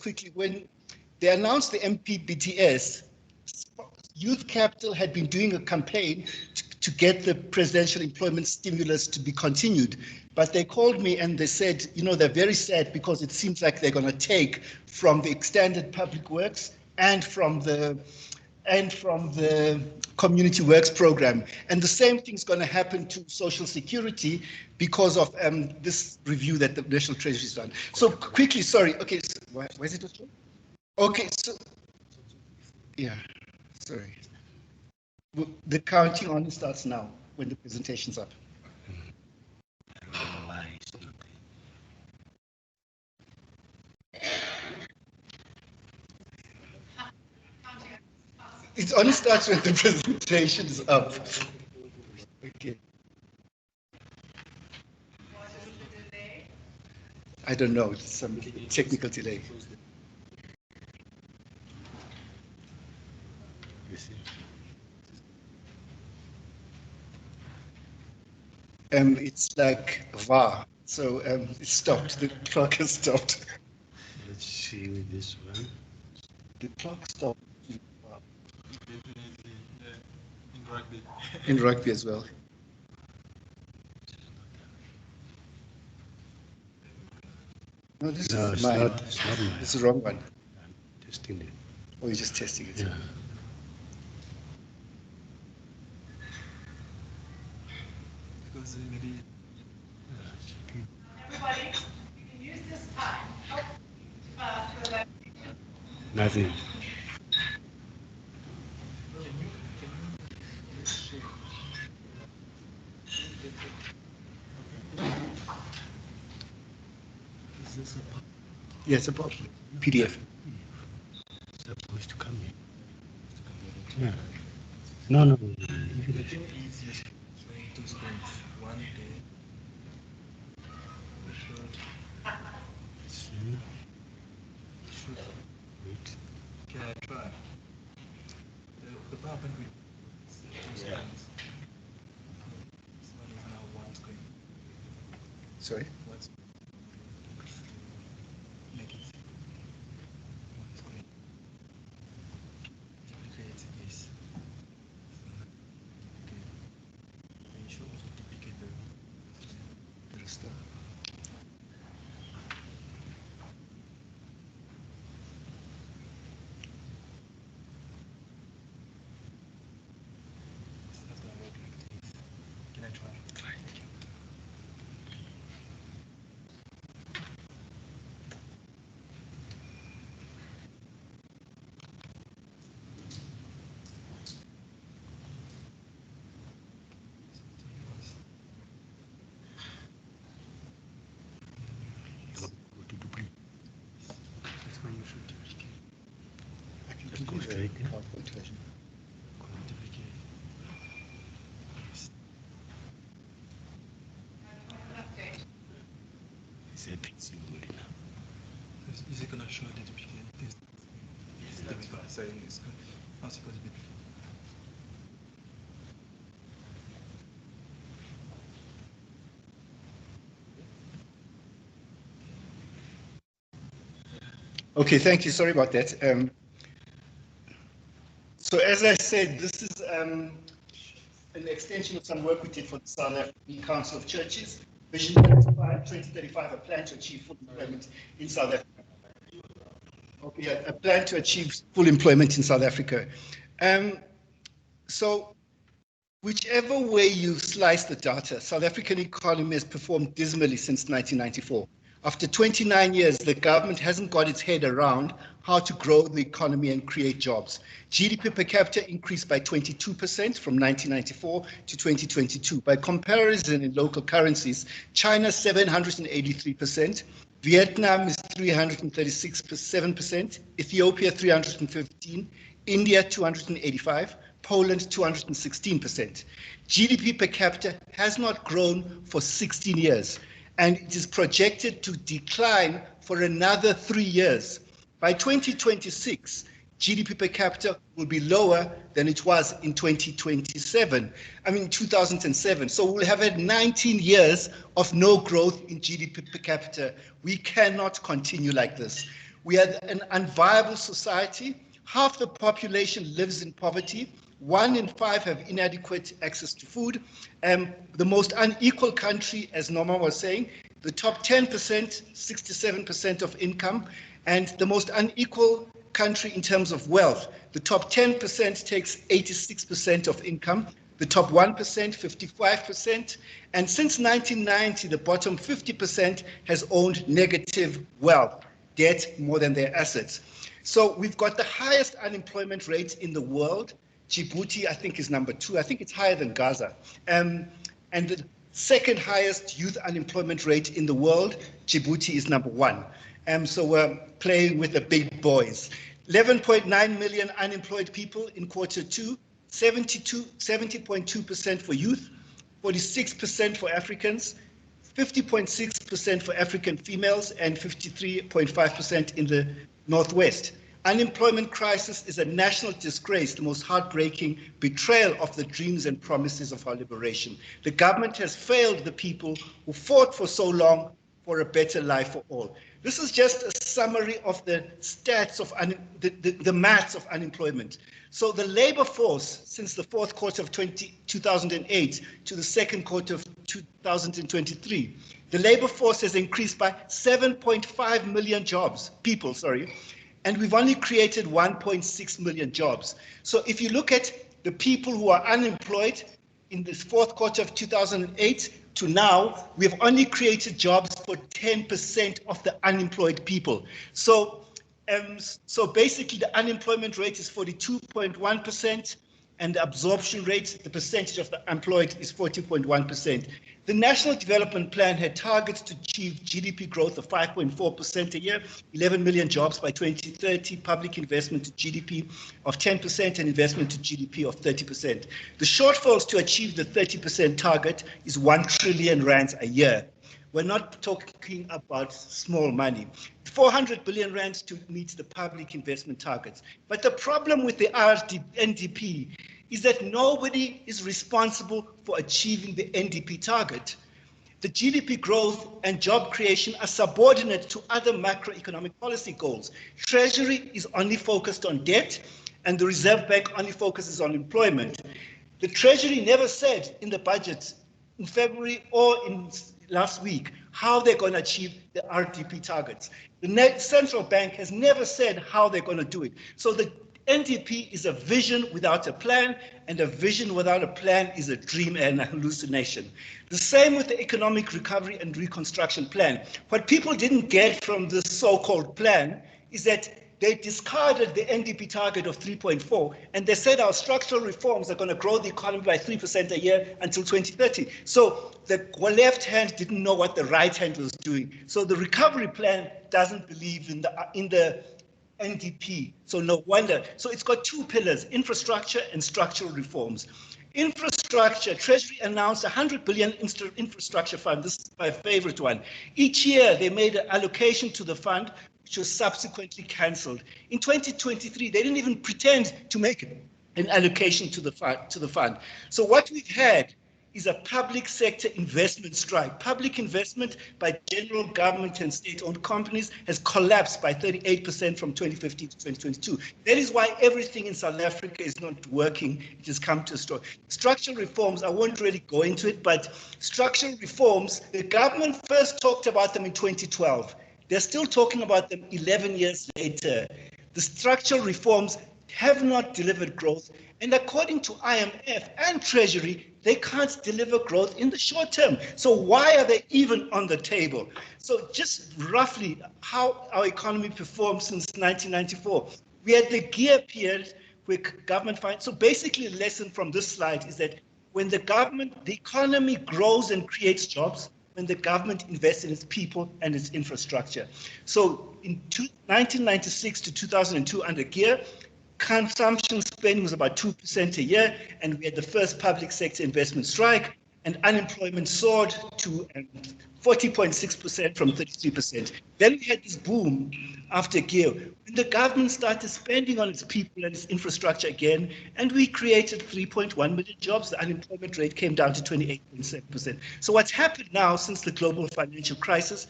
quickly, when they announced the MPBTS, Youth Capital had been doing a campaign to get the presidential employment stimulus to be continued. But they called me and they said, you know, they're very sad because it seems like they're going to take from the extended public works and from the community works program. And the same thing's going to happen to Social Security because of this review that the National Treasury's done. So quickly, sorry, okay, so, where's it? Okay, so, yeah, sorry. The counting only starts now when the presentation's up. It only starts when the presentation is up. Okay. I don't know, it's some technical delay. It's like VAR, so it stopped, the clock has stopped. Let's see with this one. The clock stopped. In rugby. In rugby as well. No, this is mine. It's not mine. It's the wrong one. I'm testing it. Oh, you're just testing it. Yeah. Because maybe. Everybody, you can use this time. Nothing. Yeah, it's a PDF. It's supposed to come in. Yeah. No, no. Easiest showing two screens. One day. Wait. Can I try? The PowerPoint with two screens. This one is now one screen. Sorry? What's make it one screen. Duplicate this. And you should also duplicate the stuff. It's not gonna work like this. Can I try? Try. Go to duplicate. That's when you should duplicate. I can Just do go the straight, yeah. PowerPoint version. Go and duplicate. It's a PC good enough. Is it gonna show the duplicate? This is the big part. So it's good. How's it going to be? Okay, thank you. Sorry about that. So as I said, this is an extension of some work we did for the South African Council of Churches. Vision 2035, a plan to achieve full employment in South Africa. Okay, a plan to achieve full employment in South Africa. So whichever way you slice the data, South African economy has performed dismally since 1994. After 29 years, the government hasn't got its head around how to grow the economy and create jobs. GDP per capita increased by 22% from 1994 to 2022. By comparison in local currencies, China 783%, Vietnam is 336.7%, Ethiopia 315, India 285, Poland 216%. GDP per capita has not grown for 16 years. And it is projected to decline for another 3 years. By 2026, GDP per capita will be lower than it was in 2007. I mean, 2007. So we'll have had 19 years of no growth in GDP per capita. We cannot continue like this. We are an unviable society. Half the population lives in poverty. 1 in 5 have inadequate access to food. The most unequal country, as Norma was saying, the top 10%, 67% of income, and the most unequal country in terms of wealth. The top 10% takes 86% of income, the top 1%, 55%, and since 1990, the bottom 50% has owned negative wealth, debt more than their assets. So we've got the highest unemployment rate in the world. Djibouti, I think, is number 2. I think it's higher than Gaza. And the second highest youth unemployment rate in the world, Djibouti is number 1. So we're playing with the big boys. 11.9 million unemployed people in quarter 2, 70.2% for youth, 46% for Africans, 50.6% for African females, and 53.5% in the Northwest. Unemployment crisis is a national disgrace, the most heartbreaking betrayal of the dreams and promises of our liberation. The government has failed the people who fought for so long for a better life for all. This is just a summary of the stats of the maths of unemployment. So the labor force since the fourth quarter of 2008 to the second quarter of 2023, the labor force has increased by 7.5 million people, and we've only created 1.6 million jobs. So if you look at the people who are unemployed in this fourth quarter of 2008 to now, we've only created jobs for 10% of the unemployed people. So basically the unemployment rate is 42.1%, and the absorption rate, the percentage of the employed, is 40.1%. The National Development Plan had targets to achieve GDP growth of 5.4% a year, 11 million jobs by 2030, public investment to GDP of 10%, and investment to GDP of 30%. The shortfalls to achieve the 30% target is 1 trillion rands a year. We're not talking about small money. 400 billion rands to meet the public investment targets. But the problem with the NDP is that nobody is responsible for achieving the NDP target. The GDP growth and job creation are subordinate to other macroeconomic policy goals. Treasury is only focused on debt, and the Reserve Bank only focuses on employment. The Treasury never said in the budget in February or in last week how they're going to achieve the RDP targets. The central bank has never said how they're going to do it. So the NDP is a vision without a plan, and a vision without a plan is a dream and a hallucination. The same with the Economic Recovery and Reconstruction Plan. What people didn't get from this so-called plan is that they discarded the NDP target of 3.4, and they said our structural reforms are going to grow the economy by 3% a year until 2030. So the left hand didn't know what the right hand was doing. So the recovery plan doesn't believe in the NDP. So no wonder. So it's got 2 pillars, infrastructure and structural reforms. Infrastructure, Treasury announced 100 billion infrastructure fund. This is my favorite one. Each year they made an allocation to the fund, which was subsequently cancelled. In 2023, they didn't even pretend to make an allocation to the fund. So what we've had is a public sector investment strike. Public investment by general government and state-owned companies has collapsed by 38% from 2015 to 2022. That is why everything in South Africa is not working. It has come to a stop. Structural reforms, I won't really go into it, but structural reforms, the government first talked about them in 2012. They're still talking about them 11 years later. The structural reforms have not delivered growth, and according to IMF and Treasury, they can't deliver growth in the short term. So why are they even on the table? So just roughly how our economy performed since 1994. We had the gear period where government finance. So basically the lesson from this slide is that when the economy grows and creates jobs, when the government invests in its people and its infrastructure. So in 1996 to 2002 under gear, consumption spending was about 2% a year, and we had the first public sector investment strike, and unemployment soared to 40.6% from 33%. Then we had this boom after gear, when the government started spending on its people and its infrastructure again, and we created 3.1 million jobs. The unemployment rate came down to 28.7%. So what's happened now since the global financial crisis,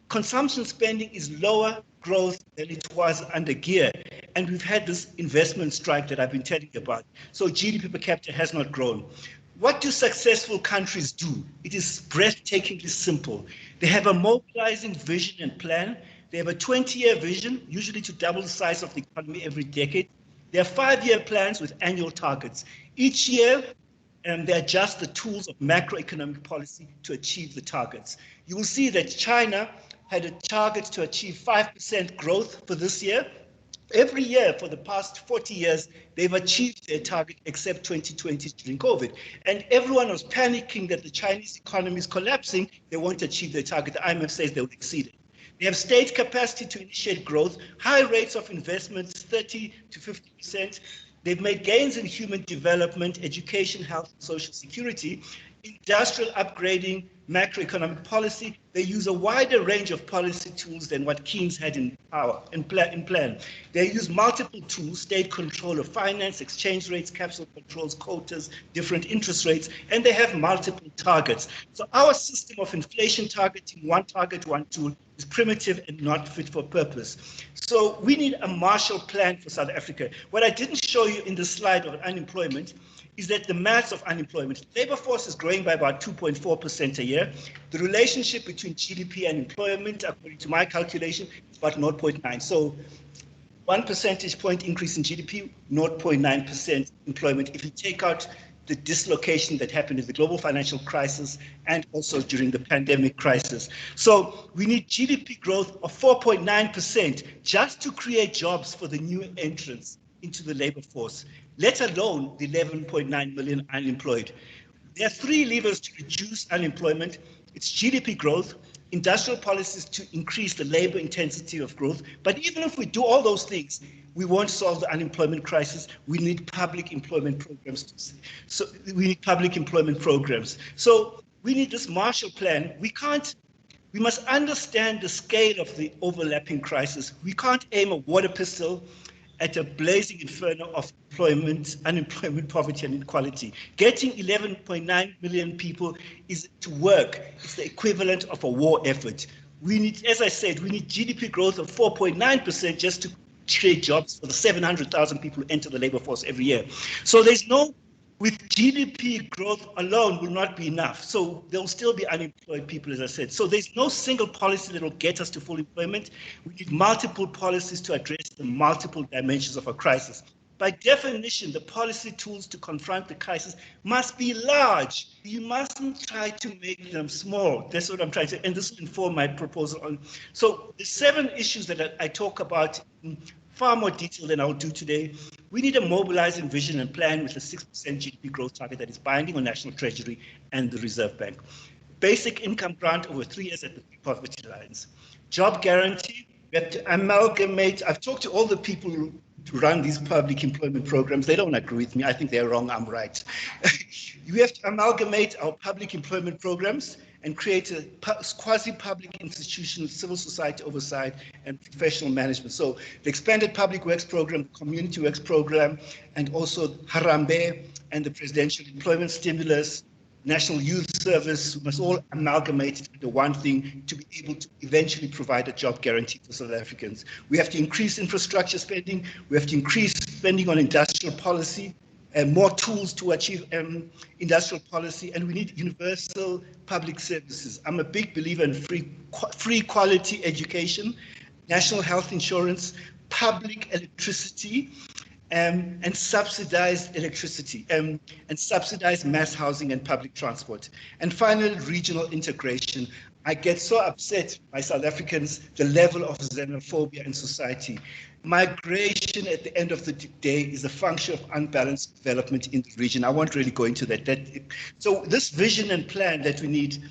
consumption spending is lower, growth than it was under Gear. And we've had this investment strike that I've been telling you about. So GDP per capita has not grown. What do successful countries do? It is breathtakingly simple. They have a mobilizing vision and plan. They have a 20-year vision, usually to double the size of the economy every decade. They have 5-year plans with annual targets. Each year, they adjust the tools of macroeconomic policy to achieve the targets. You will see that China had a target to achieve 5% growth for this year. Every year for the past 40 years, they've achieved their target except 2020 during COVID. And everyone was panicking that the Chinese economy is collapsing. They won't achieve their target. The IMF says they will exceed it. They have state capacity to initiate growth, high rates of investment, 30 to 50%. They've made gains in human development, education, health, and social security, industrial upgrading, macroeconomic policy. They use a wider range of policy tools than what Keynes had in plan. They use multiple tools, state control of finance, exchange rates, capital controls, quotas, different interest rates, and they have multiple targets. So our system of inflation targeting, one target, one tool, is primitive and not fit for purpose. So we need a Marshall Plan for South Africa. What I didn't show you in the slide of unemployment is that the maths of unemployment, labor force is growing by about 2.4% a year. The relationship between GDP and employment, according to my calculation, is about 0.9. So 1 percentage point increase in GDP, 0.9% employment. If you take out the dislocation that happened in the global financial crisis and also during the pandemic crisis. So we need GDP growth of 4.9% just to create jobs for the new entrants into the labor force, let alone the 11.9 million unemployed. There are 3 levers to reduce unemployment. It's GDP growth, industrial policies to increase the labor intensity of growth. But even if we do all those things, we won't solve the unemployment crisis. We need public employment programs. So we need public employment programs. So we need this Marshall Plan. We must understand the scale of the overlapping crisis. We can't aim a water pistol at a blazing inferno of unemployment, poverty, and inequality. Getting 11.9 million people to work is the equivalent of a war effort. We need, as I said, we need GDP growth of 4.9% just to create jobs for the 700,000 people who enter the labor force every year. So with GDP growth alone will not be enough. So there will still be unemployed people, as I said. So there's no single policy that will get us to full employment. We need multiple policies to address the multiple dimensions of a crisis. By definition, the policy tools to confront the crisis must be large. You mustn't try to make them small. That's what I'm trying to, and this will inform my proposal on. So the 7 issues that I talk about in far more detail than I'll do today. We need a mobilizing vision and plan with a 6% GDP growth target that is binding on National Treasury and the Reserve Bank. Basic income grant over 3 years at the poverty lines. Job guarantee, we have to amalgamate. I've talked to all the people who run these public employment programs. They don't agree with me. I think they're wrong. I'm right. We have to amalgamate our public employment programs and create a quasi-public institution with civil society oversight and professional management. So the expanded public works program, the community works program, and also Harambe and the presidential employment stimulus, National Youth Service must all amalgamate into one thing to be able to eventually provide a job guarantee for South Africans. We have to increase infrastructure spending. We have to increase spending on industrial policy and more tools to achieve industrial policy, and we need universal public services. I'm a big believer in free quality education, national health insurance, public electricity, and subsidized electricity, and subsidized mass housing and public transport. And finally, regional integration. I get so upset by South Africans, the level of xenophobia in society. Migration at the end of the day is a function of unbalanced development in the region. I won't really go into that. So this vision and plan that we need,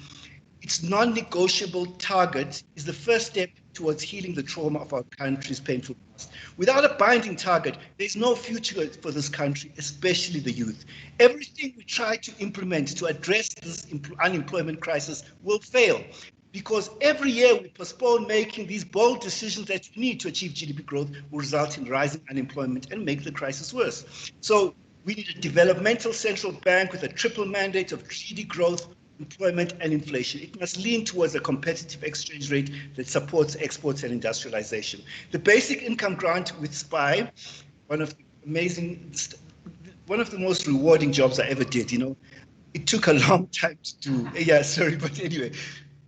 its non-negotiable target is the first step towards healing the trauma of our country's painful past. Without a binding target, there's no future for this country, especially the youth. Everything we try to implement to address this unemployment crisis will fail, because every year we postpone making these bold decisions that we need to achieve GDP growth will result in rising unemployment and make the crisis worse. So we need a developmental central bank with a triple mandate of GDP growth, employment and inflation. It must lean towards a competitive exchange rate that supports exports and industrialization. The basic income grant with SPY, one of the most rewarding jobs I ever did, It took a long time to do. Yeah, sorry, but anyway,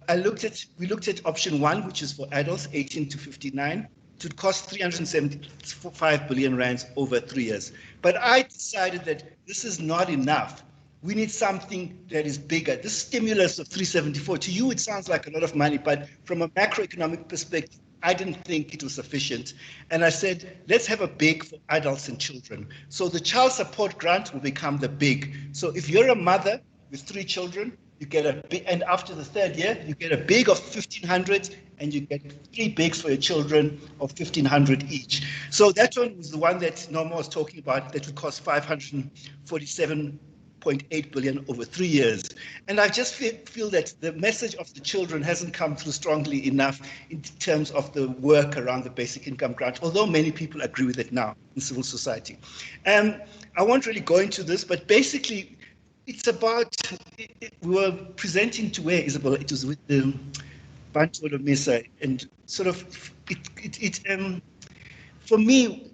we looked at option 1, which is for adults 18 to 59. It would cost 375 billion rands over 3 years. But I decided that this is not enough. We need something that is bigger. This stimulus of 374, to you it sounds like a lot of money, but from a macroeconomic perspective, I didn't think it was sufficient. And I said, let's have a big for adults and children. So the child support grant will become the big. So if you're a mother with 3 children, you get a big, and after the 3rd year, you get a big of 1,500, and you get 3 bigs for your children of 1,500 each. So that one was the one that Norma was talking about, that would cost 547.8 billion over 3 years. And I just feel that the message of the children hasn't come through strongly enough in terms of the work around the basic income grant, although many people agree with it now in civil society. I won't really go into this, but basically, it's about, we were presenting to where, Isabel, it was with the Bantolo Mesa, and sort of, for me,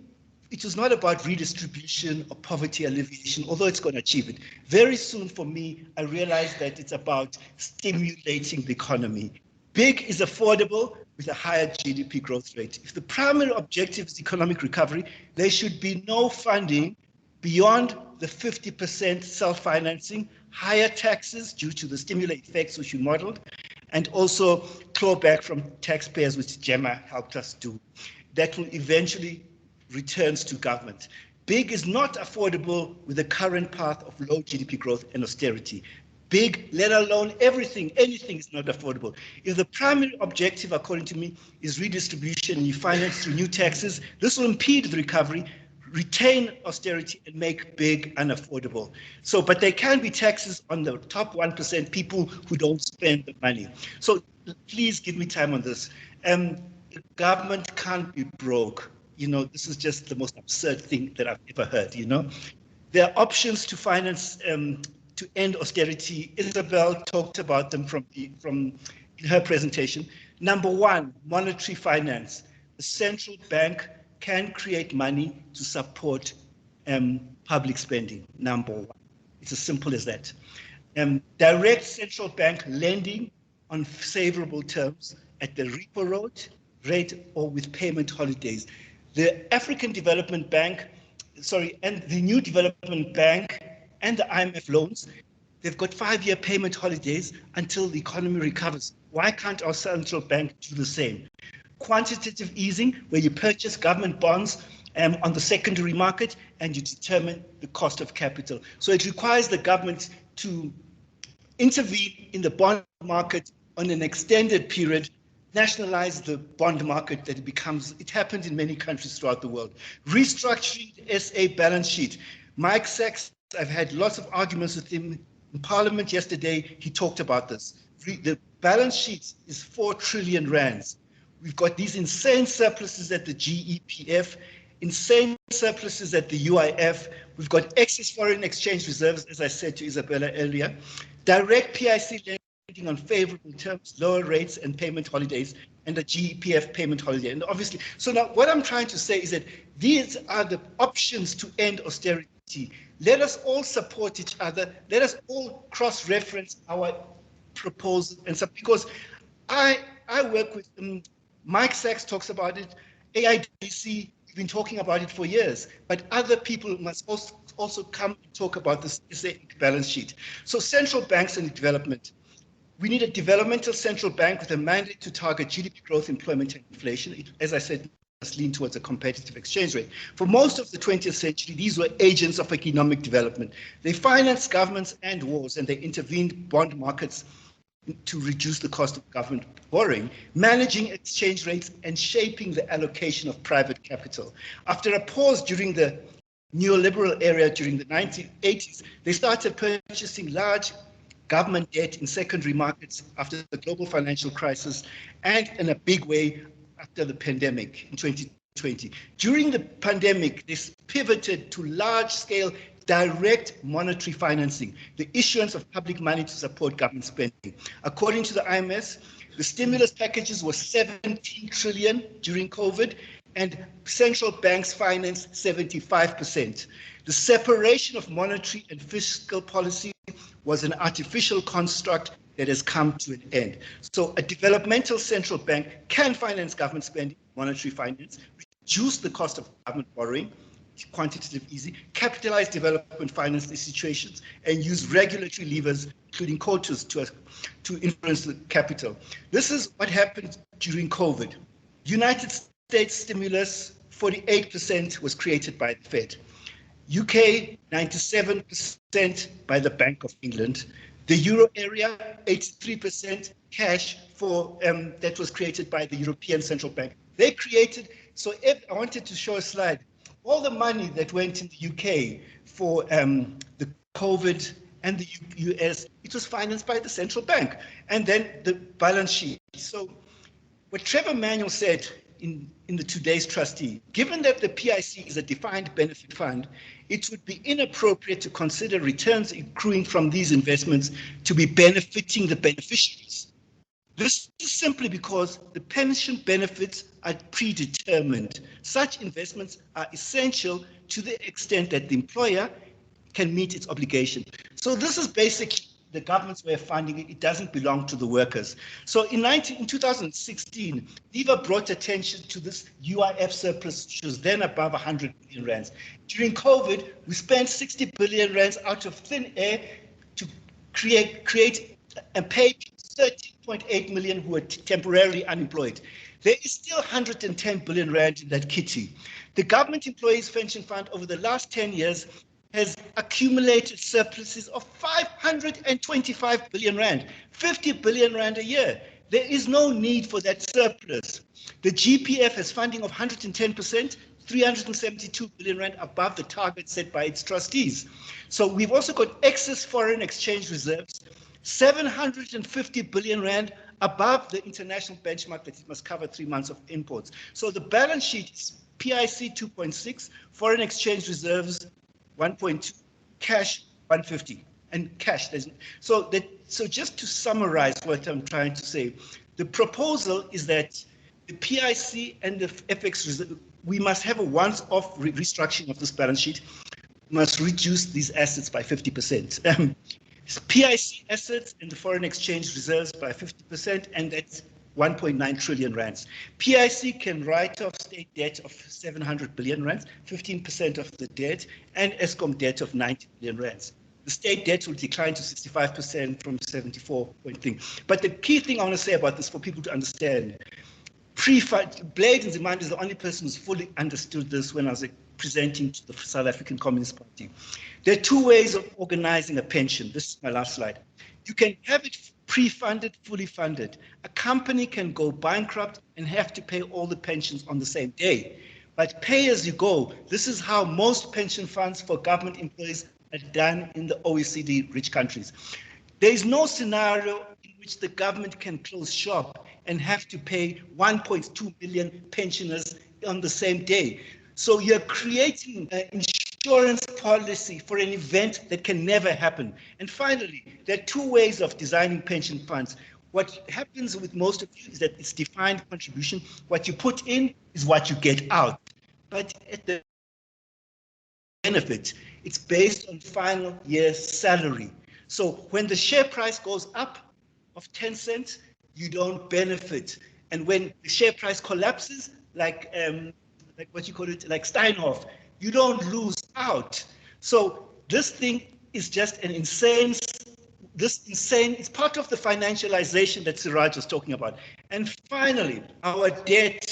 it was not about redistribution or poverty alleviation, although it's going to achieve it. Very soon for me, I realized that it's about stimulating the economy. Big is affordable with a higher GDP growth rate. If the primary objective is economic recovery, there should be no funding beyond the 50% self-financing, higher taxes due to the stimuli effects which you modeled, and also clawback from taxpayers, which Gemma helped us do. That will eventually returns to government. Big is not affordable with the current path of low GDP growth and austerity. Big, let alone anything is not affordable. If the primary objective, according to me, is redistribution and you finance through new taxes, this will impede the recovery, retain austerity, and make big unaffordable. So, but there can be taxes on the top 1%, people who don't spend the money. So please give me time on this. Government can't be broke. This is just the most absurd thing that I've ever heard, There are options to finance, to end austerity. Isabel talked about them in her presentation. Number 1, monetary finance. The central bank can create money to support public spending, number 1. It's as simple as that. Direct central bank lending on favorable terms at the repo rate or with payment holidays. The African Development Bank, and the New Development Bank and the IMF loans, they've got 5-year payment holidays until the economy recovers. Why can't our central bank do the same? Quantitative easing, where you purchase government bonds on the secondary market and you determine the cost of capital. So it requires the government to intervene in the bond market on an extended period, nationalize the bond market that it happened in many countries throughout the world. Restructuring the SA balance sheet. Mike Sachs, I've had lots of arguments with him in Parliament yesterday. He talked about this. The balance sheet is 4 trillion rands. We've got these insane surpluses at the GEPF, insane surpluses at the UIF. We've got excess foreign exchange reserves, as I said to Isabella earlier. Direct PIC lending on favorable terms, lower rates and payment holidays, and the GEPF payment holiday. And obviously, so now what I'm trying to say is that these are the options to end austerity. Let us all support each other. Let us all cross-reference our proposals and stuff, because I work with Mike Sachs talks about it, AIDC, we've been talking about it for years, but other people must also come and talk about this balance sheet. So central banks and development. We need a developmental central bank with a mandate to target GDP growth, employment, and inflation. It, as I said, must lean towards a competitive exchange rate. For most of the 20th century, these were agents of economic development. They financed governments and wars, and they intervened bond markets to reduce the cost of government borrowing, managing exchange rates, and shaping the allocation of private capital. After a pause during the neoliberal era during the 1980s, they started purchasing large government debt in secondary markets after the global financial crisis, and in a big way after the pandemic in 2020. During the pandemic, they pivoted to large-scale direct monetary financing, the issuance of public money to support government spending. According to the IMS, the stimulus packages were 17 trillion during COVID, and central banks financed 75%. The separation of monetary and fiscal policy was an artificial construct that has come to an end. So a developmental central bank can finance government spending, monetary finance, reduce the cost of government borrowing, quantitative easy, capitalize development finance situations, and use regulatory levers, including quotas, to influence the capital. This is what happened during COVID. United States stimulus, 48% was created by the Fed. UK, 97% by the Bank of England. The Euro area, 83% cash for that was created by the European Central Bank. They created, so if I wanted to show a slide, all the money that went in the UK for the COVID and the US, it was financed by the central bank. And then the balance sheet. So what Trevor Manuel said in the today's trustee, given that the PIC is a defined benefit fund, it would be inappropriate to consider returns accruing from these investments to be benefiting the beneficiaries. This is simply because the pension benefits are predetermined. Such investments are essential to the extent that the employer can meet its obligation. So this is basically the government's way of funding it. It doesn't belong to the workers. So in 2016, Viva brought attention to this UIF surplus, which was then above 100 billion rands. During COVID, we spent 60 billion rands out of thin air to create and pay 30.8 million who were temporarily unemployed. There is still 110 billion rand in that kitty. The government employees pension fund over the last 10 years has accumulated surpluses of 525 billion rand, 50 billion rand a year. There is no need for that surplus. The GPF has funding of 110%, 372 billion rand above the target set by its trustees. So we've also got excess foreign exchange reserves, 750 billion rand above the international benchmark that it must cover 3 months of imports. So the balance sheet is PIC 2.6, foreign exchange reserves 1.2, cash 150, and cash. So just to summarize what I'm trying to say, the proposal is that the PIC and the FX reserve, we must have a once-off restructuring of this balance sheet, must reduce these assets by 50%. PIC assets and the foreign exchange reserves by 50%, and that's 1.9 trillion rands. PIC can write off state debt of 700 billion rands, 15% of the debt, and ESCOM debt of 90 billion rands. The state debt will decline to 65% from 74.3. But the key thing I want to say about this for people to understand, Blade Nzimande is the only person who's fully understood this when I was presenting to the South African Communist Party. There are two ways of organizing a pension. This is my last slide. You can have it pre-funded, fully funded. A company can go bankrupt and have to pay all the pensions on the same day. But pay as you go, this is how most pension funds for government employees are done in the OECD rich countries. There is no scenario in which the government can close shop and have to pay 1.2 million pensioners on the same day. So you're creating an insurance policy for an event that can never happen. And finally, there are two ways of designing pension funds. What happens with most of you is that it's defined contribution. What you put in is what you get out. But at the benefit, it's based on final year's salary. So when the share price goes up of 10 cents, you don't benefit. And when the share price collapses, like what you call it, like Steinhoff, you don't lose out. So this thing is just an insane, it's part of the financialization that Seeraj was talking about. And finally, our debt,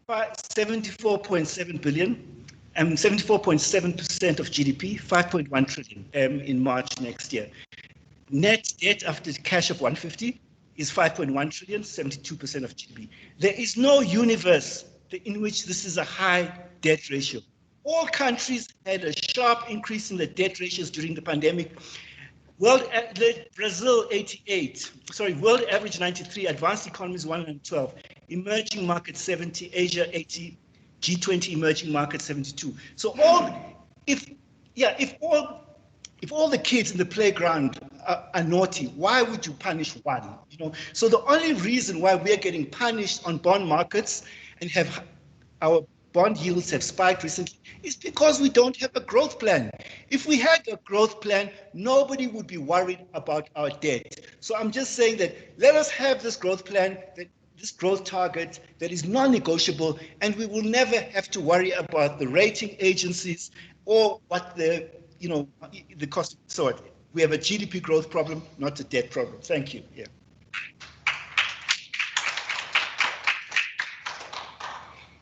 74.7 billion, 74.7% of GDP, 5.1 trillion in March next year. Net debt after cash of 150 is 5.1 trillion, 72% of GDP. There is no universe in which this is a high debt ratio. All countries had a sharp increase in the debt ratios during the pandemic. Brazil 88, world average 93, advanced economies 112, emerging markets 70, Asia 80, G20 emerging markets 72. So if yeah, if all the kids in the playground are naughty, why would you punish one? So the only reason why we're getting punished on bond markets and have our bond yields have spiked recently is because we don't have a growth plan. If we had a growth plan, nobody would be worried about our debt. So I'm just saying that let us have this growth plan, this growth target that is non-negotiable, and we will never have to worry about the rating agencies or what the cost. So we have a GDP growth problem, not a debt problem. Thank you. Yeah.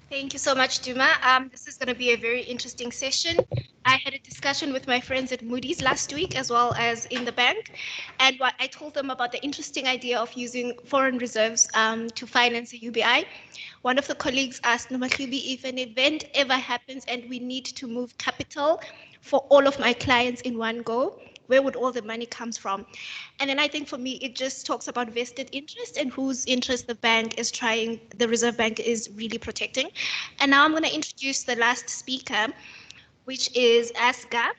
Thank you so much, Duma. This is going to be a very interesting session. I had a discussion with my friends at Moody's last week, as well as in the bank, and what I told them about the interesting idea of using foreign reserves to finance a UBI. One of the colleagues asked Nomahlubi if an event ever happens and we need to move capital for all of my clients in one go, where would all the money comes from? And then I think for me, it just talks about vested interest and whose interest the Reserve Bank is really protecting. And now I'm going to introduce the last speaker, which is Asghar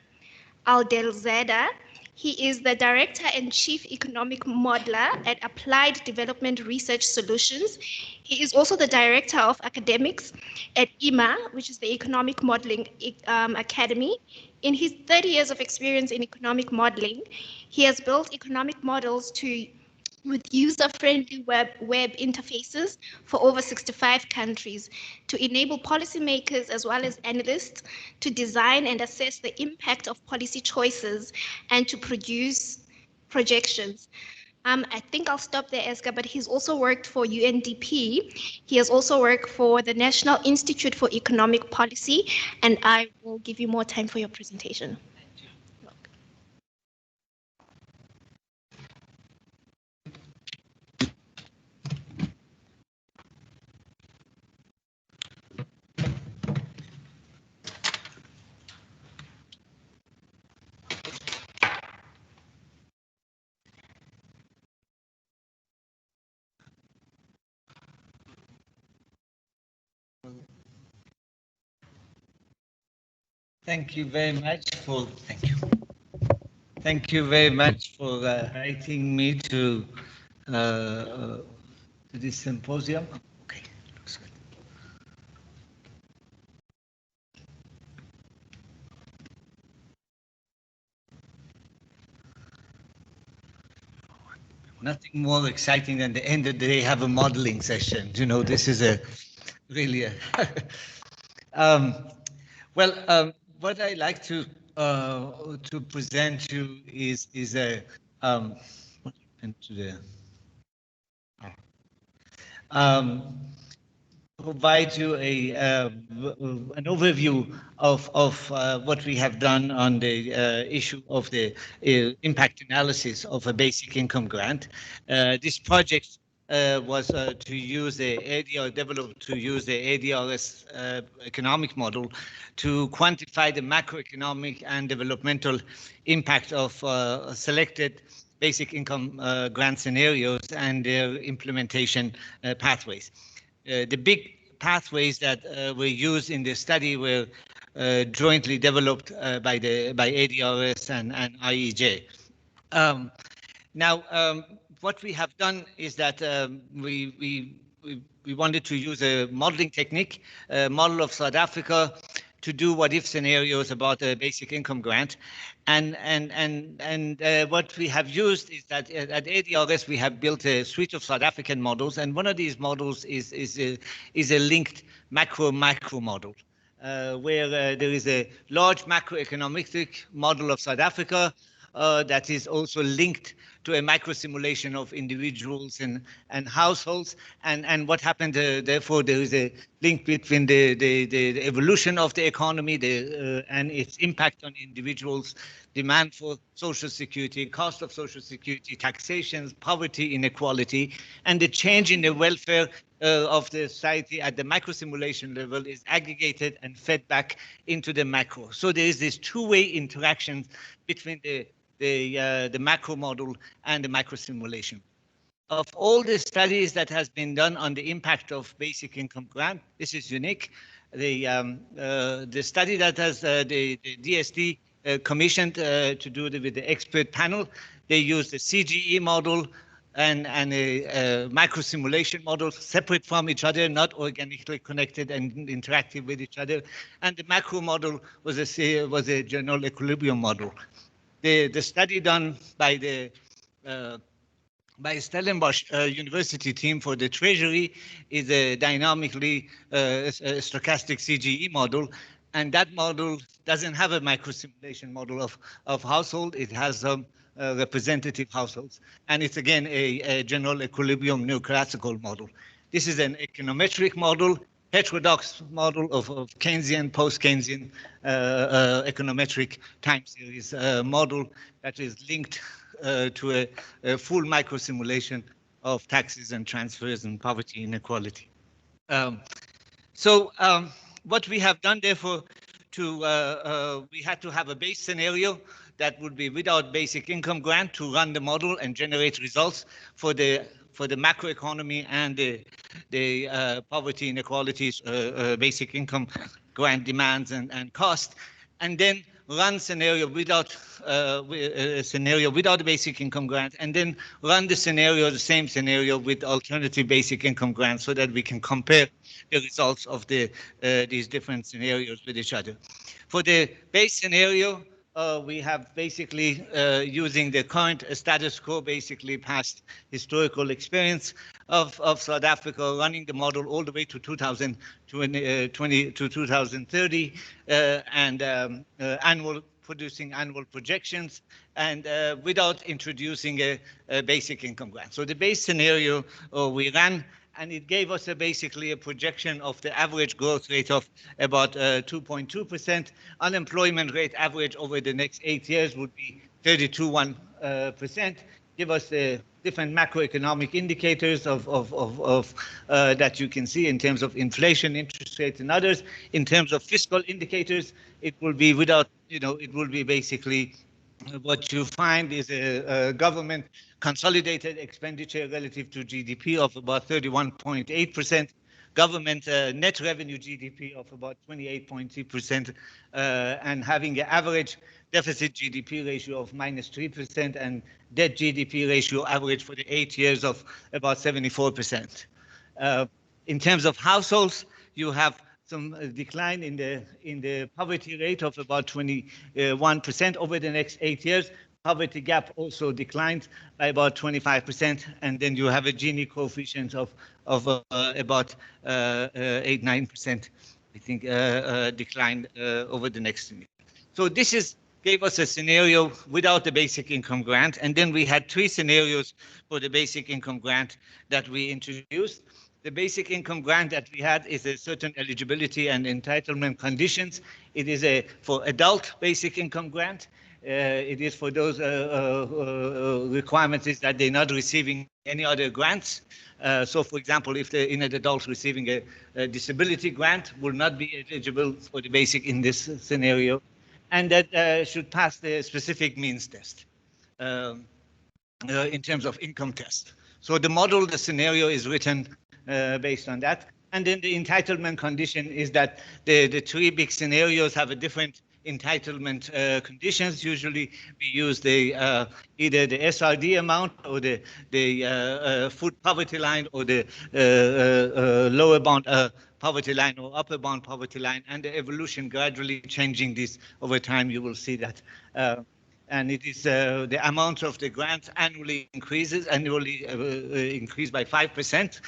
Adelzadeh. He is the Director and Chief Economic Modeler at Applied Development Research Solutions. He is also the Director of Academics at IMA, which is the Economic Modeling Academy. In his 30 years of experience in economic modeling, he has built economic models with user-friendly web interfaces for over 65 countries to enable policymakers as well as analysts to design and assess the impact of policy choices and to produce projections. I think I'll stop there, Asghar, but he's also worked for UNDP. He has also worked for the National Institute for Economic Policy, and I will give you more time for your presentation. Thank you very much for inviting me to this symposium. Okay, looks good. Nothing more exciting than the end of the day have a modeling session. This is really what I like to present you is a what happened to the provide you an overview of what we have done on the issue of the impact analysis of a basic income grant. This project was to use the ADRS economic model to quantify the macroeconomic and developmental impact of selected basic income grant scenarios and their implementation pathways. The big pathways that were used in the study were jointly developed by ADRS and IEJ. What we have done is that we wanted to use a modeling technique, a model of South Africa, to do what-if scenarios about a basic income grant. And what we have used is that at ADRS we have built a suite of South African models, and one of these models is a linked macro model, where there is a large macroeconomic model of South Africa that is also linked to a micro simulation of individuals and households, and what happened. Therefore, there is a link between the evolution of the economy and its impact on individuals, demand for social security, cost of social security, taxation, poverty, inequality, and the change in the welfare of the society at the micro simulation level is aggregated and fed back into the macro. So there is this two-way interaction between the macro model and the micro simulation. Of all the studies that has been done on the impact of basic income grant, this is unique. The study that has the DSD commissioned to do with the expert panel. They used the CGE model and a micro-simulation model separate from each other, not organically connected and interactive with each other. And the macro model was a general equilibrium model. The study done by the Stellenbosch University team for the Treasury is a dynamically stochastic CGE model, and that model doesn't have a micro-simulation model of household. It has some representative households, and it's again a general equilibrium neoclassical model. This is an econometric model, heterodox model of Keynesian, post-Keynesian econometric time series model that is linked to a full micro simulation of taxes and transfers and poverty inequality. What we have done, therefore, we had to have a base scenario that would be without basic income grant to run the model and generate results for the macroeconomy and the poverty inequalities, basic income grant demands and cost, and then run scenario without the basic income grant, and then run the same scenario with alternative basic income grants, so that we can compare the results of these different scenarios with each other. For the base scenario, we have basically using the current status quo, basically past historical experience of South Africa, running the model all the way to 2020 to 2030, and producing annual projections, and without introducing a basic income grant. So the base scenario we ran, and it gave us basically a projection of the average growth rate of about 2.2%. Unemployment rate average over the next 8 years would be 32.1%. Give us the different macroeconomic indicators that you can see in terms of inflation, interest rates, and others. In terms of fiscal indicators, it will be without, it will be basically what you find is a government consolidated expenditure relative to GDP of about 31.8%, government net revenue GDP of about 28.3%, and having an average deficit GDP ratio of -3% and debt GDP ratio average for the 8 years of about 74%. In terms of households, you have some decline in the poverty rate of about 21% over the next 8 years. Poverty gap also declined by about 25%, and then you have a Gini coefficient of about 8-9%, I think, decline over the next year. So this gave us a scenario without the basic income grant, and then we had 3 scenarios for the basic income grant that we introduced. The basic income grant that we had is a certain eligibility and entitlement conditions. It is for adult basic income grant. It is for those requirements is that they're not receiving any other grants. So, for example, if an adult receiving a disability grant will not be eligible for the basic in this scenario, and that should pass the specific means test in terms of income test. So the scenario is written based on that. And then the entitlement condition is that the 3 big scenarios have a different entitlement conditions. Usually we use either the SRD amount or the food poverty line, or the lower bound poverty line or upper bound poverty line, and the evolution gradually changing this over time. You will see that. And it is the amount of the grant annually increase by 5%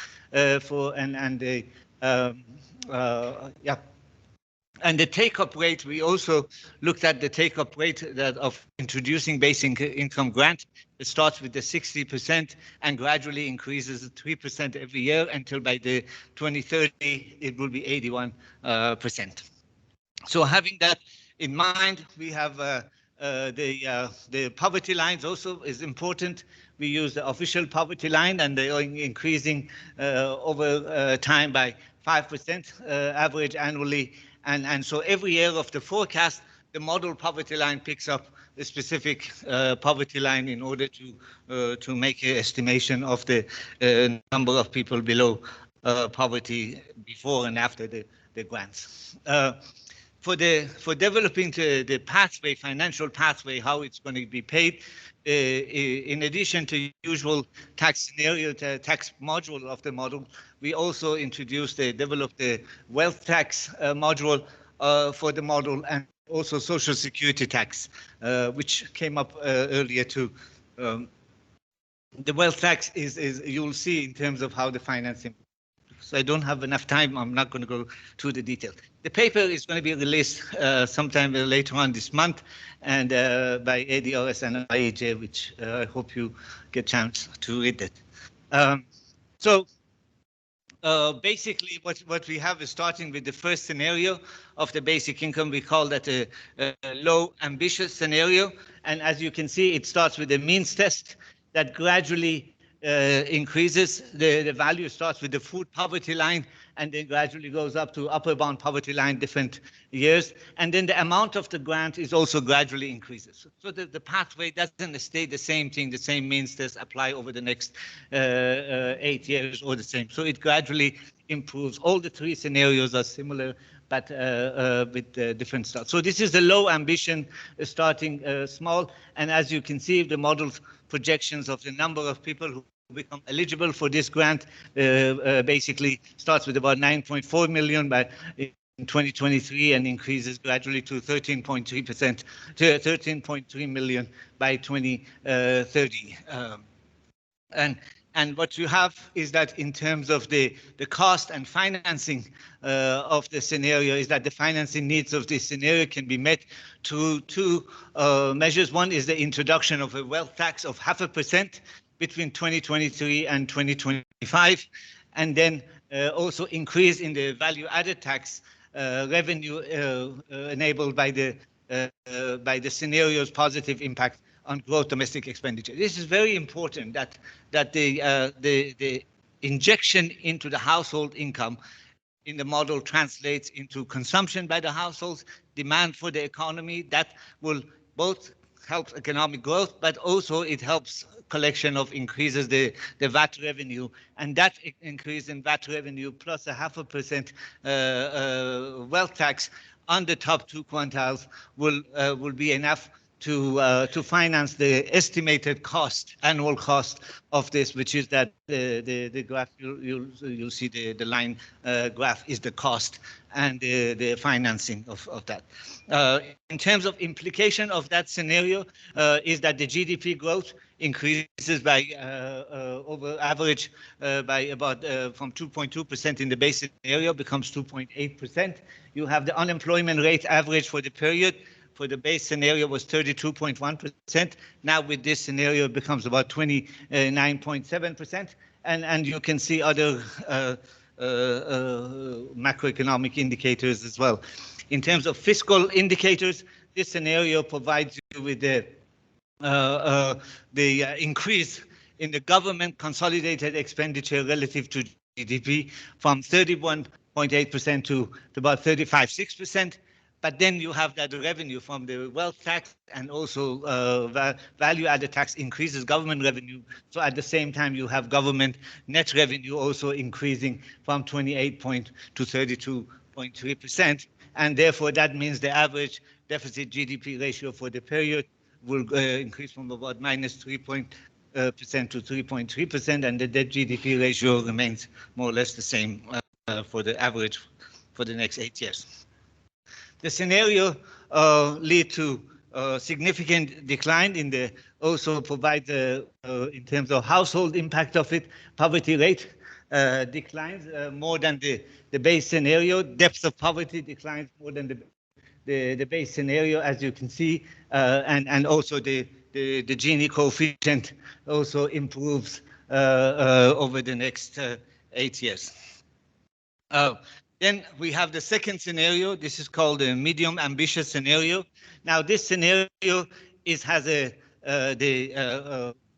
and the take-up rate. We also looked at the take-up rate of introducing basic income grant. It starts with the 60% and gradually increases 3% every year until by the 2030 it will be 81%. So having that in mind, we have the poverty lines also is important. We use the official poverty line, and they are increasing over time by 5% average annually. And so every year of the forecast, the model poverty line picks up the specific poverty line in order to make an estimation of the number of people below poverty before and after the grants. for developing the pathway, financial pathway, how it's going to be paid, in addition to usual tax scenario, tax module of the model, we also developed the wealth tax module for the model, and also social security tax, which came up earlier too. The wealth tax is you'll see in terms of how the financing. So I don't have enough time. I'm not going to go through the details. The paper is going to be released sometime later on this month, and by ADRS and IAJ, which I hope you get a chance to read it. Basically, what we have is starting with the first scenario of the basic income. We call that a low ambitious scenario. And as you can see, it starts with a means test that gradually increases. The value starts with the food poverty line and then gradually goes up to upper bound poverty line different years. And then the amount of the grant is also gradually increases. So the pathway doesn't stay the same thing, the same means test apply over the next 8 years or the same. So it gradually improves. All the three scenarios are similar, but with different starts. So this is the low ambition starting small. And as you can see, the model's projections of the number of people who become eligible for this grant basically starts with about 9.4 million in 2023 and increases gradually to 13.3%, to 13.3 million by 2030. And what you have is that in terms of the cost and financing of the scenario is that the financing needs of this scenario can be met through two measures. One is the introduction of a wealth tax of 0.5% between 2023 and 2025, and then also increase in the value-added tax revenue enabled by the scenario's positive impact on growth domestic expenditure. This is very important that the injection into the household income in the model translates into consumption by the households, demand for the economy. That will both help economic growth, but also it helps collection of increases the VAT revenue, and that increase in VAT revenue plus a 0.5% wealth tax on the top two quintiles will be enough to finance the estimated cost, annual cost of this, which is that the graph you'll see the line graph is the cost and the financing of that. In terms of implication of that scenario is that the GDP growth increases by over average by about from 2.2% in the base scenario becomes 2.8%. You have the unemployment rate average for the period. For the base scenario was 32.1%. Now with this scenario, it becomes about 29.7%. And you can see other macroeconomic indicators as well. In terms of fiscal indicators, this scenario provides you with the increase in the government consolidated expenditure relative to GDP from 31.8% to about 35.6%. But then you have that revenue from the wealth tax and also value-added tax increases government revenue. So at the same time, you have government net revenue also increasing from 28 to 32.3%. And therefore, that means the average deficit GDP ratio for the period will increase from about -3% to 3.3%, and the debt GDP ratio remains more or less the same for the average for the next 8 years. The scenario lead to significant decline in the, also provide in terms of household impact of it, poverty rate declines more than the base scenario. Depth of poverty declines more than the base scenario, as you can see, and also the Gini coefficient also improves over the next 8 years. Then we have the second scenario. This is called the medium ambitious scenario. Now this scenario has the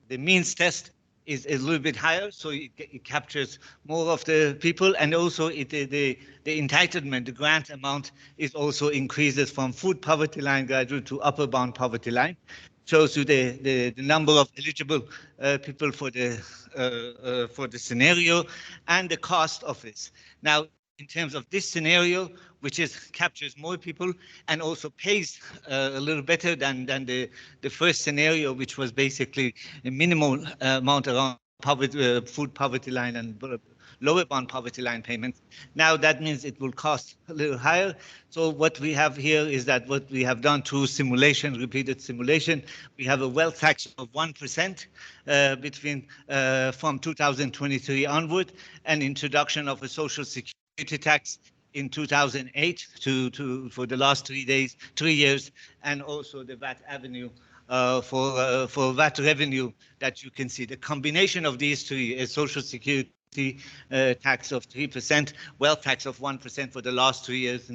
means test is a little bit higher, so it captures more of the people, and also the entitlement, the grant amount is also increases from food poverty line gradually to upper bound poverty line. Shows you the number of eligible people for the scenario and the cost of this. Now, in terms of this scenario, which captures more people and also pays a little better than the first scenario, which was basically a minimal amount around poverty, food poverty line and lower bound poverty line payments. Now that means it will cost a little higher. So what we have here is that what we have done through simulation, repeated simulation, we have a wealth tax of 1% from 2023 onward, and introduction of a social security tax in 2008 for the last 3 years, and also the VAT avenue for VAT revenue that you can see. The combination of these three is social security tax of 3%, wealth tax of 1% for the last 3 years,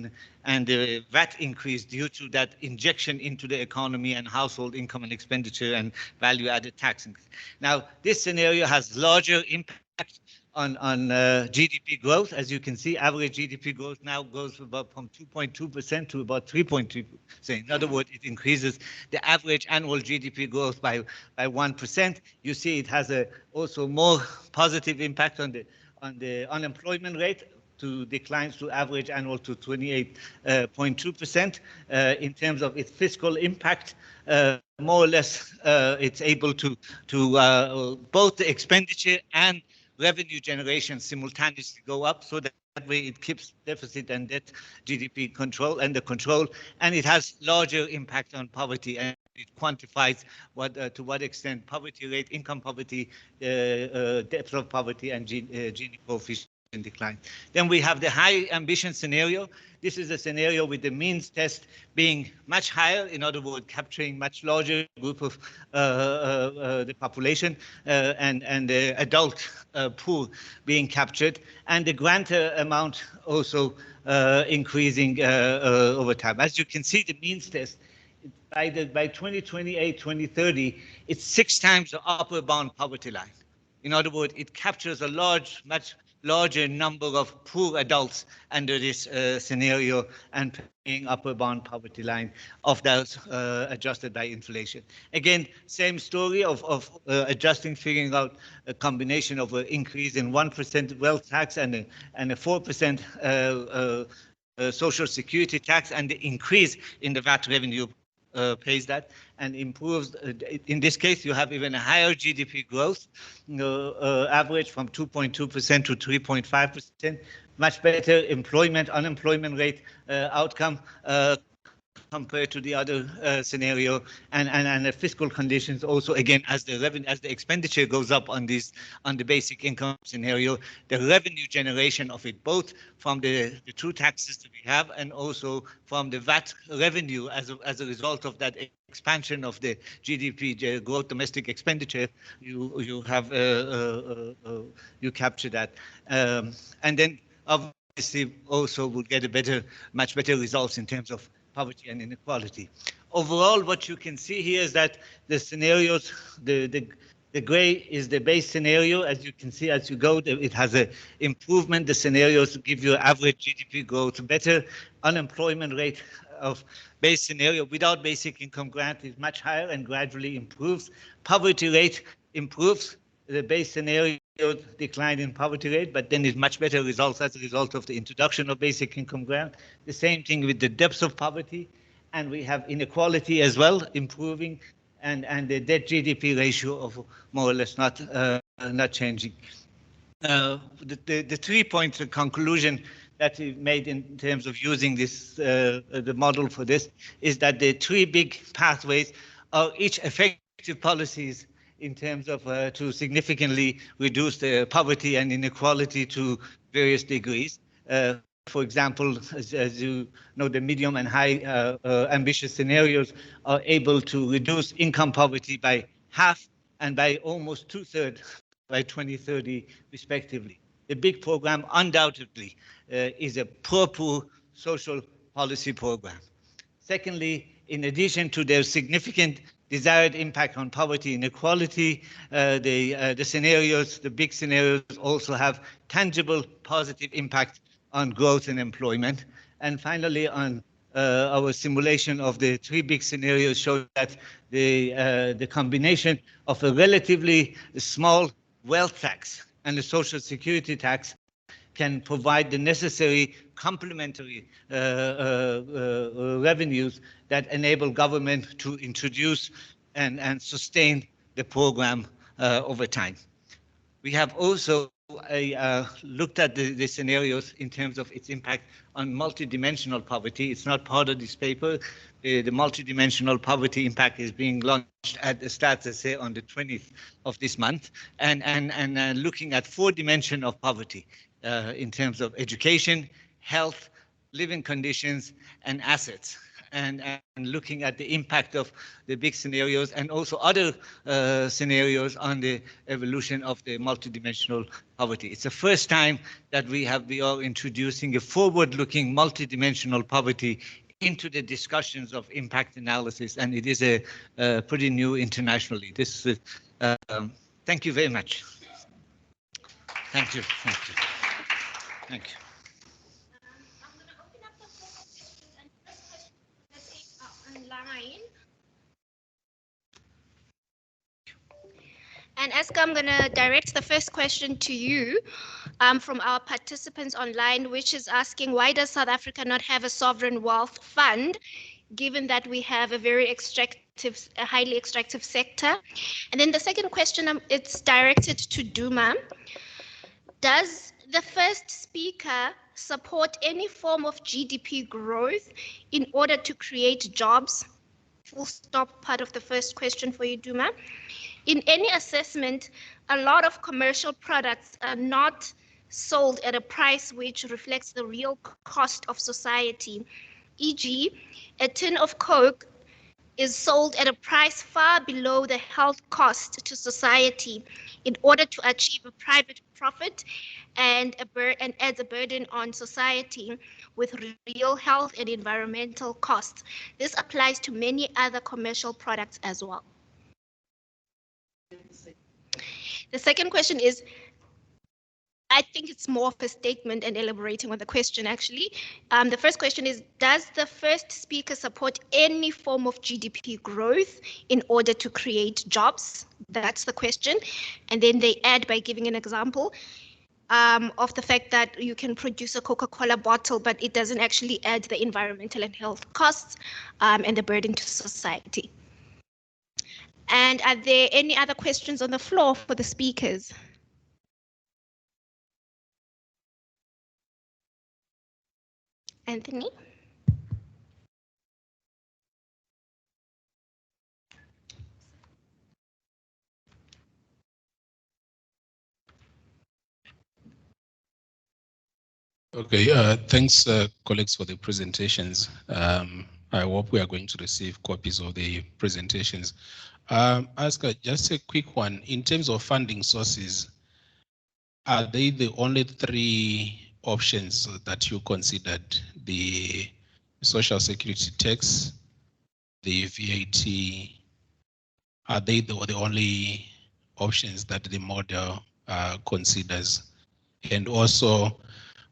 and the VAT increase due to that injection into the economy and household income and expenditure and value-added tax. Now, this scenario has larger impact on GDP growth. As you can see, average GDP growth now goes from 2.2% to about 3.2%. In other words, it increases the average annual GDP growth by 1%. You see, it has also more positive impact on the unemployment rate, to declines to average annual to 28.2%. In terms of its fiscal impact, more or less, it's able to both the expenditure and revenue generation simultaneously go up, so that way it keeps deficit and debt GDP control, and it has larger impact on poverty, and it quantifies to what extent poverty rate, income poverty, depth of poverty, and Gini coefficient decline. Then we have the high ambition scenario. This is a scenario with the means test being much higher, in other words, capturing much larger group of the population, and the adult pool being captured, and the grantor amount also increasing over time. As you can see, the means test, by 2028, 2030, it's 6 times the upper bound poverty line. In other words, it captures a much larger number of poor adults under this scenario and paying upper bound poverty line of those adjusted by inflation. Again, same story of adjusting, figuring out a combination of an increase in 1% wealth tax and a 4% social security tax, and the increase in the VAT revenue pays that and improves. In this case, you have even a higher GDP growth, average from 2.2% to 3.5%, much better unemployment rate outcome compared to the other scenario, and the fiscal conditions also, again, as the expenditure goes up on the basic income scenario, the revenue generation of it, both from the two taxes that we have and also from the VAT revenue as a result of that expansion of the GDP, growth domestic expenditure, you capture that, and then obviously also will get much better results in terms of poverty and inequality. Overall, what you can see here is that the scenarios, the gray is the base scenario. As you can see, as you go, it has an improvement. The scenarios give you average GDP growth, better unemployment rate of base scenario without basic income grant is much higher and gradually improves. Poverty rate improves. The base scenario decline in poverty rate, but then it's much better results as a result of the introduction of basic income grant. The same thing with the depths of poverty, and we have inequality as well improving, and the debt GDP ratio of more or less not changing. The 3-point conclusion that we made in terms of using this the model for this is that the 3 big pathways are each effective policies in terms of to significantly reduce the poverty and inequality to various degrees. For example, as you know, the medium and high ambitious scenarios are able to reduce income poverty by half and by almost 2/3 by 2030, respectively. The big program undoubtedly is a pro-poor social policy program. Secondly, in addition to their significant desired impact on poverty and inequality, the scenarios, the big scenarios, also have tangible positive impact on growth and employment. And finally, on our simulation of the 3 big scenarios show that the combination of a relatively small wealth tax and the social security tax can provide the necessary complementary revenues that enable government to introduce and sustain the program over time. We have also looked at the scenarios in terms of its impact on multidimensional poverty. It's not part of this paper. The multidimensional poverty impact is being launched at the Stats SA on the 20th of this month, and looking at 4 dimensions of poverty in terms of education, health, living conditions, and assets. And looking at the impact of the big scenarios and also other scenarios on the evolution of the multidimensional poverty. It's the first time that we are introducing a forward-looking multidimensional poverty into the discussions of impact analysis, and it is a pretty new internationally. This is, thank you very much. Thank you. Thank you. Thank you. I'm going to open up the floor for questions, and the first question that is online. And Asghar, I'm going to direct the first question to you from our participants online, which is asking, why does South Africa not have a sovereign wealth fund, given that we have a very extractive, a highly extractive sector? And then the second question, it's directed to Duma. Does the first speaker support any form of GDP growth in order to create jobs? Full stop, part of the first question for you, Duma. In any assessment, a lot of commercial products are not sold at a price which reflects the real cost of society. E.g., a tin of Coke is sold at a price far below the health cost to society in order to achieve a private profit and adds a burden on society with real health and environmental costs. This applies to many other commercial products as well. The second question is, I think it's more of a statement and elaborating on the question, actually. The first question is, does the first speaker support any form of GDP growth in order to create jobs? That's the question. And then they add by giving an example of the fact that you can produce a Coca-Cola bottle, but it doesn't actually add the environmental and health costs and the burden to society. And are there any other questions on the floor for the speakers? Anthony? Okay, thanks, colleagues, for the presentations. I hope we are going to receive copies of the presentations. Asghar, just a quick one. In terms of funding sources, are they the only 3 options that you considered? The social security tax, the VAT, are they the only options that the model considers? And also,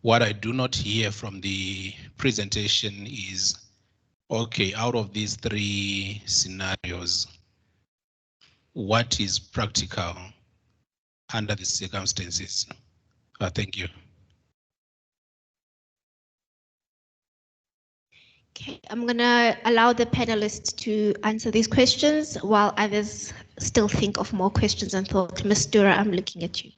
what I do not hear from the presentation is, okay, out of these 3 scenarios, what is practical under the circumstances? Thank you. Okay, I'm going to allow the panelists to answer these questions while others still think of more questions and thought. Ms. Dura, I'm looking at you.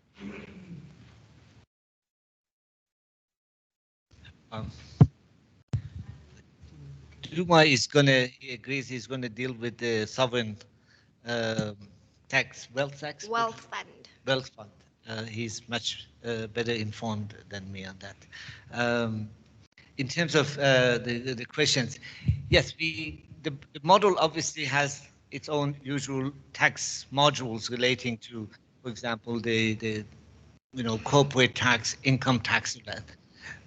Duma is he agrees he's going to deal with the sovereign wealth tax? Wealth fund. Wealth fund. He's much better informed than me on that. In terms of the questions, yes, the model obviously has its own usual tax modules relating to, for example, the corporate tax, income tax,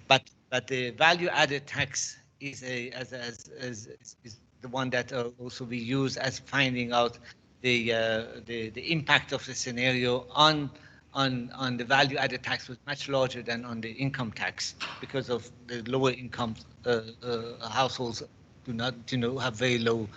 but the value-added tax is the one that also we use as finding out the impact of the scenario on the value-added tax was much larger than on the income tax because of the lower income households do not, have very low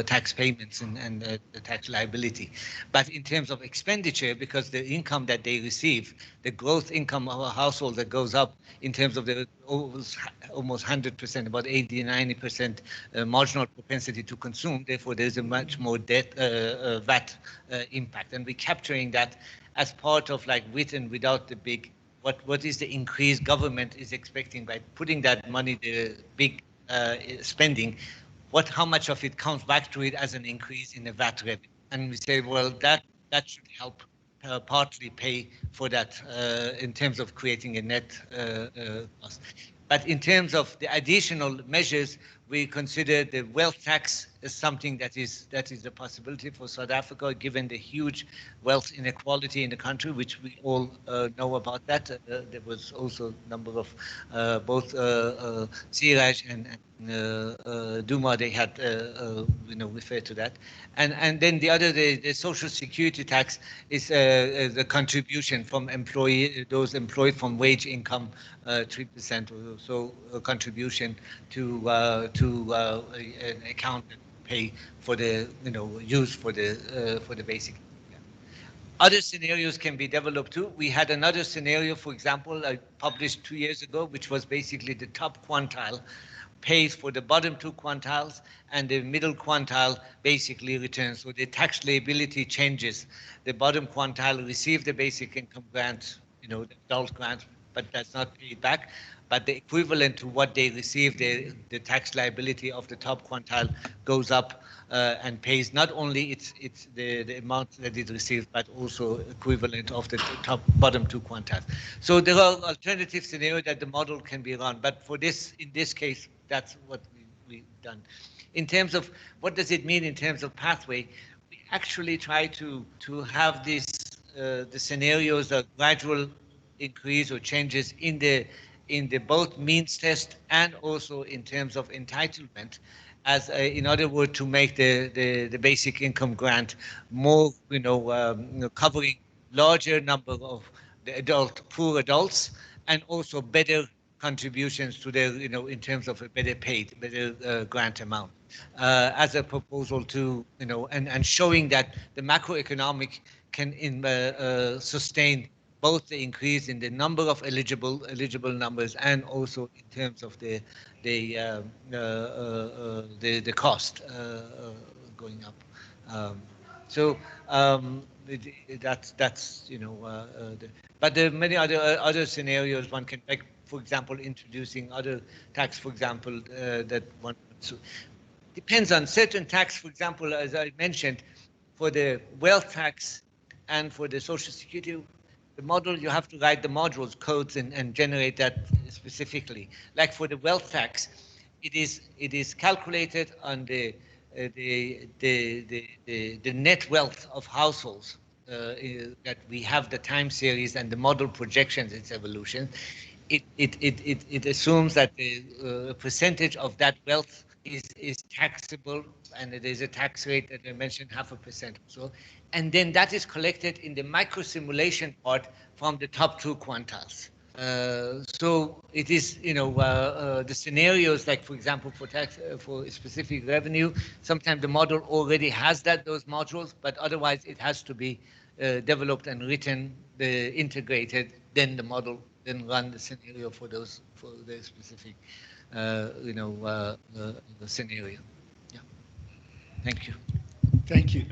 tax payments and the tax liability. But in terms of expenditure, because the income that they receive, the growth income of a household that goes up in terms of the almost 100%, about 80-90% marginal propensity to consume, therefore there's a much more VAT impact. And we're capturing that as part of like with and without the big, what is the increase government is expecting by putting that money, the big spending, how much of it comes back to it as an increase in the VAT revenue. And we say, well, that should help partly pay for that in terms of creating a net cost. But in terms of the additional measures, we consider the wealth tax as something that is a possibility for South Africa, given the huge wealth inequality in the country, which we all know about that. There was also a number of both Seeraj and Duma, they had referred to that. And then the other, the social security tax is the contribution from those employed from wage income, 3% or so contribution to an account that pay for the use for the basic. Other scenarios can be developed too. We had another scenario, for example, I published 2 years ago, which was basically the top quintile pays for the bottom 2 quintiles, and the middle quintile basically returns. So the tax liability changes. The bottom quintile receive the basic income grant, the adult grant, but that's not paid back. But the equivalent to what they receive, the tax liability of the top quintile goes up and pays not only the amount that it receives, but also equivalent of the bottom 2 quintiles. So there are alternative scenarios that the model can be run, but in this case, that's what we've done. In terms of what does it mean in terms of pathway, we actually try to have the scenarios of gradual increase or changes in the both means test and also in terms of entitlement, as in other words, to make the basic income grant more, covering larger number of the poor adults, and also better contributions to their, in terms of a better grant amount, as a proposal to, and showing that the macroeconomic can sustain both the increase in the number of eligible numbers and also in terms of the cost going up. That's but there are many other scenarios one can make. For example, introducing other tax, for example, that one depends on certain tax. For example, as I mentioned, for the wealth tax and for the social security, the model, you have to write the modules, codes, and generate that specifically. Like for the wealth tax, it is calculated on the net wealth of households that we have the time series and the model projections its evolution. It assumes that the percentage of that wealth is taxable, and it is a tax rate that I mentioned, 0.5% or so. And then that is collected in the micro simulation part from the top 2 quintiles. So it is, the scenarios, like for example, for tax, for specific revenue, sometimes the model already has those modules, but otherwise it has to be developed and written, integrated, then the model then run the scenario for the specific, the scenario. Yeah. Thank you. Thank you.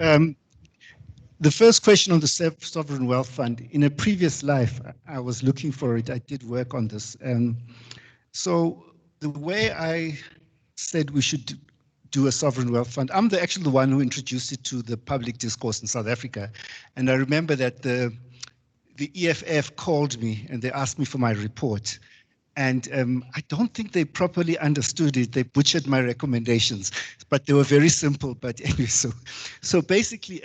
The first question on the Sovereign Wealth Fund, in a previous life, I was looking for it. I did work on this. So the way I said we should do a Sovereign Wealth Fund, I'm actually the one who introduced it to the public discourse in South Africa. And I remember that the EFF called me and they asked me for my report. And I don't think they properly understood it. They butchered my recommendations, but they were very simple. But anyway, so basically,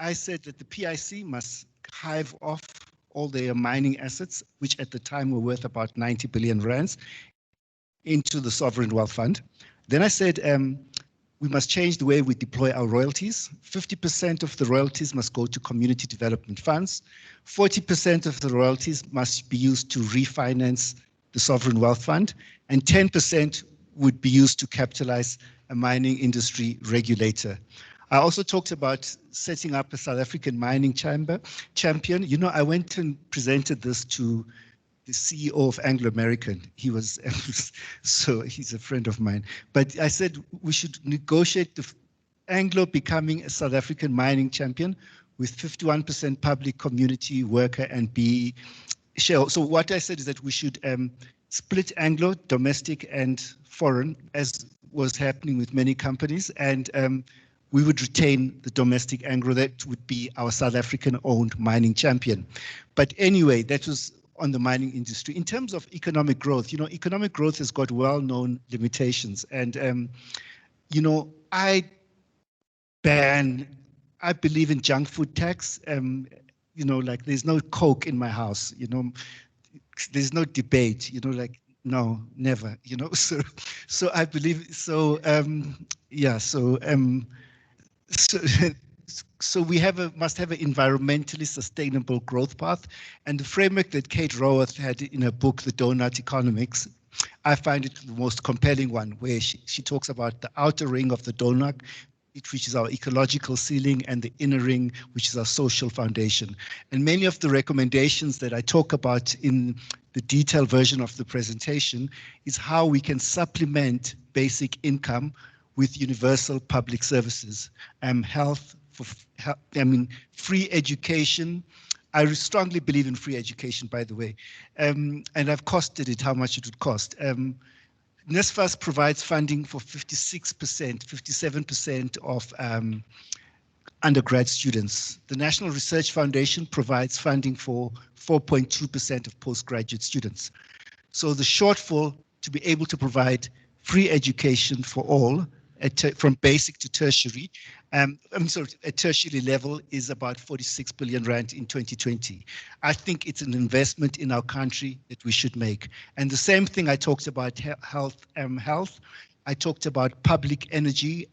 I said that the PIC must hive off all their mining assets, which at the time were worth about 90 billion rands, into the Sovereign Wealth Fund. Then I said we must change the way we deploy our royalties. 50% of the royalties must go to community development funds. 40% of the royalties must be used to refinance the Sovereign Wealth Fund, and 10% would be used to capitalize a mining industry regulator. I also talked about setting up a South African mining champion. You know, I went and presented this to the CEO of Anglo American. He was, so he's a friend of mine. But I said we should negotiate the Anglo becoming a South African mining champion with 51% public, community, worker, and BE share. So what I said is that we should split Anglo, domestic and foreign, as was happening with many companies, and we would retain the domestic Anglo. That would be our South African-owned mining champion. But anyway, that was on the mining industry. In terms of economic growth, you know, economic growth has got well-known limitations. And, you know, I believe in junk food tax. You know, like there's no Coke in my house, you know, there's no debate, you know, like, no, never, you know, so I believe, so, yeah, so we must have an environmentally sustainable growth path, and the framework that Kate Raworth had in her book, The Donut Economics, I find it the most compelling one, where she talks about the outer ring of the donut, which is our ecological ceiling, and the inner ring, which is our social foundation. And many of the recommendations that I talk about in the detailed version of the presentation is how we can supplement basic income with universal public services, health, free education. I strongly believe in free education, by the way, and I've costed it, how much it would cost. NSFAS provides funding for 56%, 57% of undergrad students. The National Research Foundation provides funding for 4.2% of postgraduate students. So the shortfall to be able to provide free education for all, from basic to tertiary, at tertiary level is about 46 billion rand in 2020. I think it's an investment in our country that we should make. And the same thing I talked about health. I talked about public energy.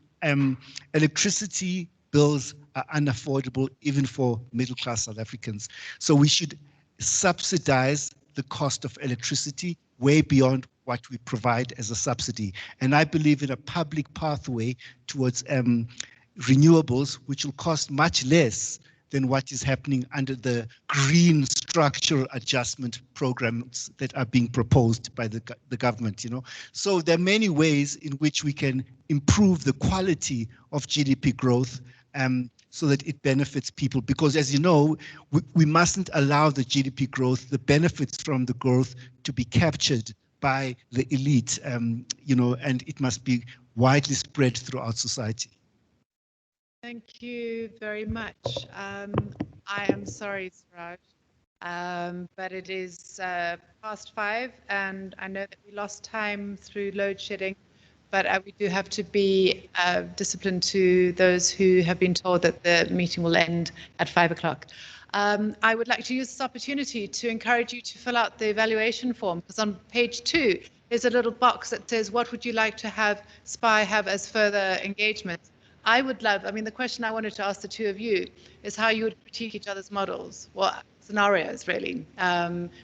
Electricity bills are unaffordable even for middle-class South Africans. So we should subsidize the cost of electricity way beyond what we provide as a subsidy. And I believe in a public pathway towards renewables, which will cost much less than what is happening under the green structural adjustment programs that are being proposed by the government, you know. So there are many ways in which we can improve the quality of GDP growth so that it benefits people, because as you know, we mustn't allow the GDP growth, the benefits from the growth, to be captured by the elite, you know, and it must be widely spread throughout society. Thank you very much. I am sorry, Seeraj, but it is past 5, and I know that we lost time through load shedding, but we do have to be disciplined to those who have been told that the meeting will end at 5 o'clock. I would like to use this opportunity to encourage you to fill out the evaluation form, because on page 2 there's a little box that says, what would you like to have SPI have as further engagement? I would love, I mean, the question I wanted to ask the two of you is how you would critique each other's models, well, scenarios really,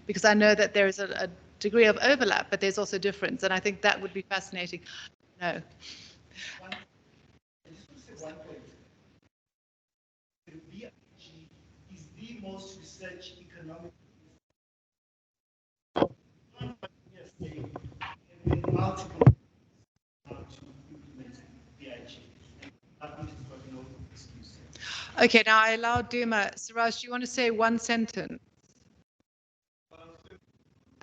because I know that there is a degree of overlap, but there's also difference, and I think that would be fascinating. No. Is the most research economic multiple Okay, now I allow Duma. Seeraj, do you want to say one sentence?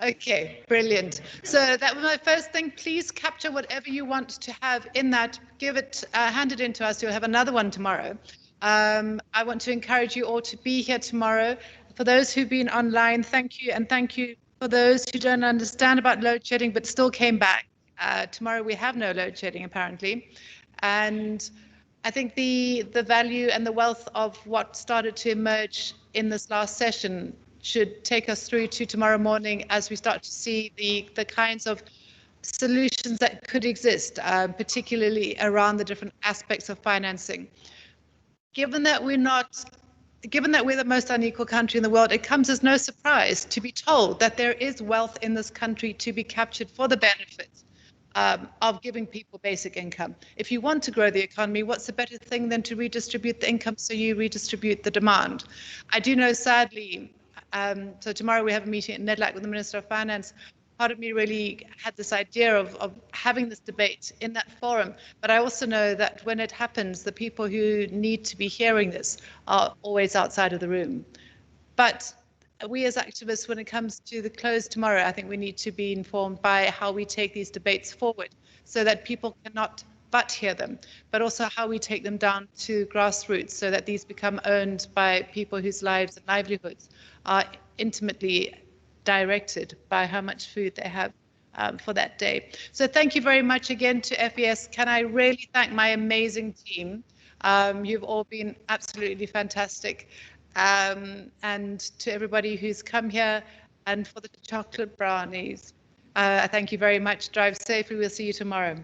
Okay, brilliant. So that was my first thing. Please capture whatever you want to have in that. Give it, hand it in to us. You'll have another one tomorrow. I want to encourage you all to be here tomorrow. For those who've been online, thank you. And thank you for those who don't understand about load shedding but still came back. Tomorrow we have no load shedding apparently. And I think the value and the wealth of what started to emerge in this last session should take us through to tomorrow morning as we start to see the kinds of solutions that could exist, particularly around the different aspects of financing. Given that we're the most unequal country in the world, it comes as no surprise to be told that there is wealth in this country to be captured for the benefit of giving people basic income. If you want to grow the economy, what's a better thing than to redistribute the income so you redistribute the demand? I do know, sadly, so tomorrow we have a meeting at NEDLAC with the Minister of Finance. Part of me really had this idea of having this debate in that forum, but I also know that when it happens, the people who need to be hearing this are always outside of the room. But we as activists, when it comes to the close tomorrow, I think we need to be informed by how we take these debates forward so that people cannot but hear them, but also how we take them down to grassroots so that these become owned by people whose lives and livelihoods are intimately directed by how much food they have for that day. So thank you very much again to FES. Can I really thank my amazing team? You've all been absolutely fantastic. And to everybody who's come here and for the chocolate brownies. I thank you very much. Drive safely. We'll see you tomorrow.